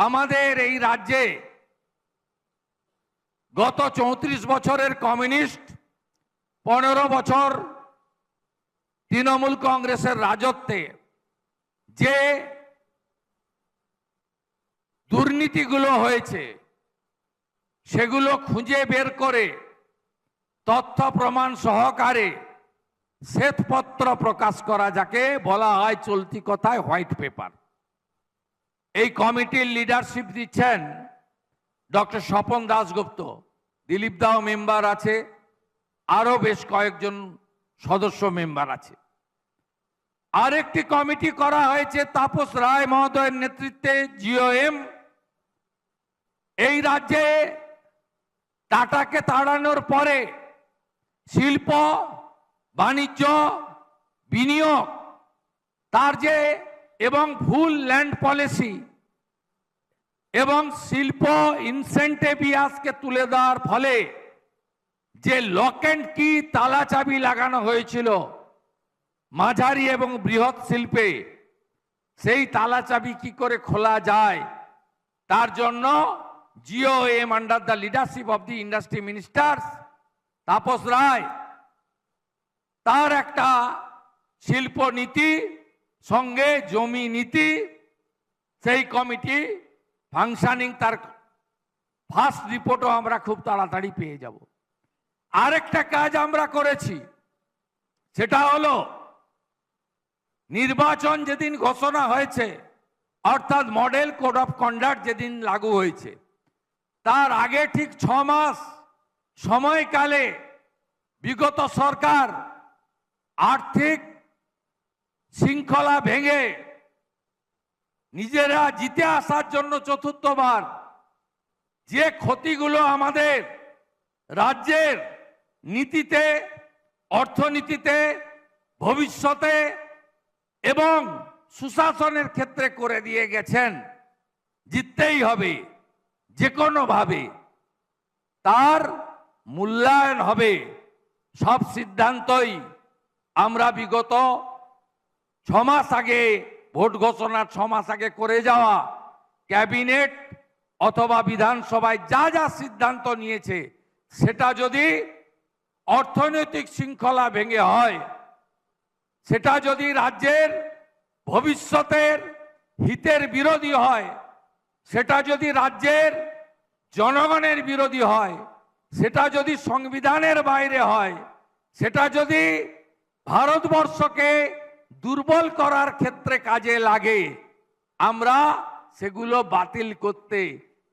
আমাদের এই রাজ্যে গত 34 বছরের কমিউনিস্ট 15 বছর তৃণমূল কংগ্রেসের রাজত্বে যে দুর্নীতিগুলো হয়েছে সেগুলো খুঁজে বের করে তথ্য প্রমাণ সহকারে শ্বেতপত্র প্রকাশ করা, যাকে বলা হয় চলতি কথায় হোয়াইট পেপার। এই কমিটির লিডারশিপ দিচ্ছেন ডক্টর স্বপন দাশগুপ্ত, দিলীপ দাও মেম্বার আছে, আরো বেশ কয়েকজন সদস্য মেম্বার আছে। আরেকটি কমিটি করা হয়েছে তাপস রায় মহোদয়ের নেতৃত্বে, জিওএম। এই রাজ্যে টাটাকে তাড়ানোর পরে শিল্প, বাণিজ্য, বিনিয়োগ, তার যে এবং ভুল ল্যান্ড পলিসি এবং শিল্প ইনসেন্টিভিয়াসকে তুলে দেওয়ার ফলে যে লক অ্যান্ড কি তালা চাবি লাগানো হয়েছিল মাঝারি এবং বৃহৎ শিল্পে, সেই তালা চাবি কি করে খোলা যায় তার জন্য GoM under the leadership of the industry ministers Tapas Roy, তার একটা শিল্প নীতি সঙ্গে জমি নীতি, সেই কমিটি ফাংশনিং, তার ফার্স্ট রিপোর্টও আমরা খুব তাড়াতাড়ি পেয়ে যাব। আরেকটা কাজ আমরা করেছি, সেটা হলো নির্বাচন যেদিন ঘোষণা হয়েছে, অর্থাৎ মডেল কোড অফ কন্ডাক্ট যেদিন লাগু হয়েছে, তার আগে ঠিক 6 মাস সময়কালে বিগত সরকার আর্থিক শৃঙ্খলা ভেঙে নিজেরা জিতে আসার জন্য চতুর্থবার যে ক্ষতিগুলো আমাদের রাজ্যের নীতিতে, অর্থনীতিতে, ভবিষ্যতে এবং সুশাসনের ক্ষেত্রে করে দিয়ে গেছেন, জিততেই হবে যে কোনোভাবে, তার মূল্যায়ন হবে। সব সিদ্ধান্তই আমরা বিগত 6 মাস আগে, ভোট ঘোষণার 6 মাস আগে করে যাওয়া ক্যাবিনেট অথবা বিধানসভায় যা যা সিদ্ধান্ত নিয়েছে, সেটা যদি অর্থনৈতিক শৃঙ্খলা ভেঙে হয়, সেটা যদি রাজ্যের ভবিষ্যতের হিতের বিরোধী হয়, সেটা যদি রাজ্যের জনগণের বিরোধী হয়, সেটা যদি সংবিধানের বাইরে হয়, সেটা যদি ভারতবর্ষকে দুর্বল করার ক্ষেত্রে কাজে লাগে, আমরা সেগুলো বাতিল করতে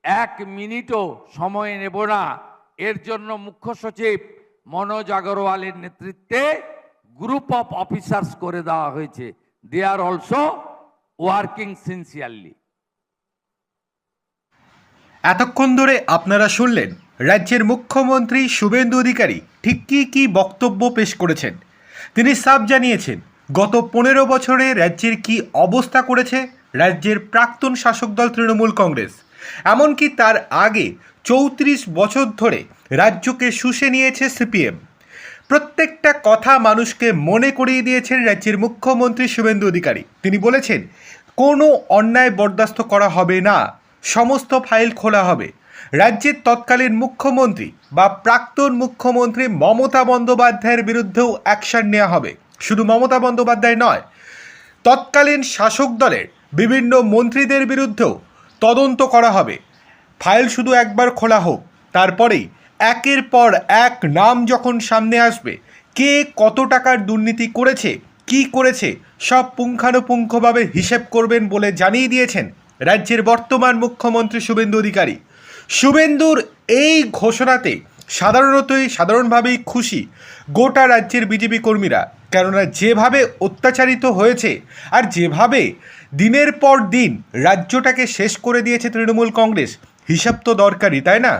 1 মিনিটও সময় নেব না। এর জন্য মুখ্য সচিব মনোজ আগরওয়ালের নেতৃত্বে গ্রুপ অফ অফিসার্স করে দেওয়া হয়েছে। দে আর অলসো ওয়ার্কিং সিনসিয়ারলি। এতক্ষণ ধরে আপনারা শুনলেন রাজ্যের মুখ্যমন্ত্রী শুভেন্দু অধিকারী ঠিক কী বক্তব্য পেশ করেছেন। তিনি সাফ জানিয়েছেন গত 15 বছরে রাজ্যের কি অবস্থা করেছে রাজ্যের প্রাক্তন শাসক দল তৃণমূল কংগ্রেস। এমনকি তার আগে 34 বছর ধরে রাজ্যকে শুষে নিয়েছে সিপিএম। প্রত্যেকটা কথা মানুষকে মনে করিয়ে দিয়েছেন রাজ্যের মুখ্যমন্ত্রী শুভেন্দু অধিকারী। তিনি বলেছেন কোনো অন্যায় বরদাস্ত করা হবে না, সমস্ত ফাইল খোলা হবে। রাজ্যের তৎকালীন মুখ্যমন্ত্রী বা প্রাক্তন মুখ্যমন্ত্রী মমতা বন্দ্যোপাধ্যায়ের বিরুদ্ধেও অ্যাকশন নেওয়া হবে। শুধু মমতা বন্দ্যোপাধ্যায় নয়, তৎকালীন শাসক দলের বিভিন্ন মন্ত্রীদের বিরুদ্ধেও তদন্ত করা হবে। ফাইল শুধু একবার খোলা হোক, তারপরেই একের পর এক নাম যখন সামনে আসবে, কে কত টাকার দুর্নীতি করেছে, কি করেছে, সব পুঙ্খানুপুঙ্খভাবে হিসেব করবেন বলে জানিয়ে দিয়েছেন রাজ্যের বর্তমান মুখ্যমন্ত্রী শুভেন্দু অধিকারী। শুভেন্দুর এই ঘোষণাতে সাধারণভাবেই খুশি গোটা রাজ্যের বিজেপি কর্মীরা, কেননা যেভাবে অত্যাচারিত হয়েছে আর যেভাবে দিনের পর দিন রাজ্যটাকে শেষ করে দিয়েছে তৃণমূল কংগ্রেস, হিসাব তো দরকারই, তাই না?